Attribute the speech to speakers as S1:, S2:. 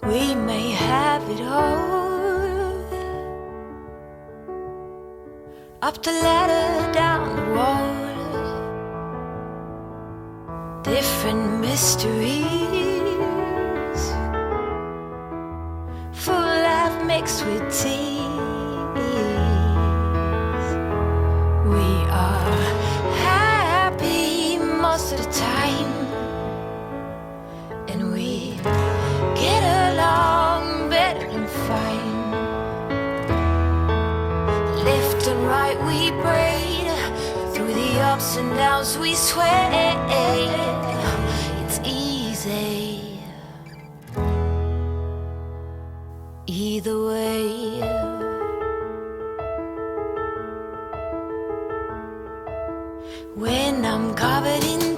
S1: We may have it all, up the ladder, down the wall, different mysteries, full life mixed with tears. We are happy most of the time, and we get along better than fine. Left and right we braid, through the ups and downs we sway. It's easy either way. When I'm covered in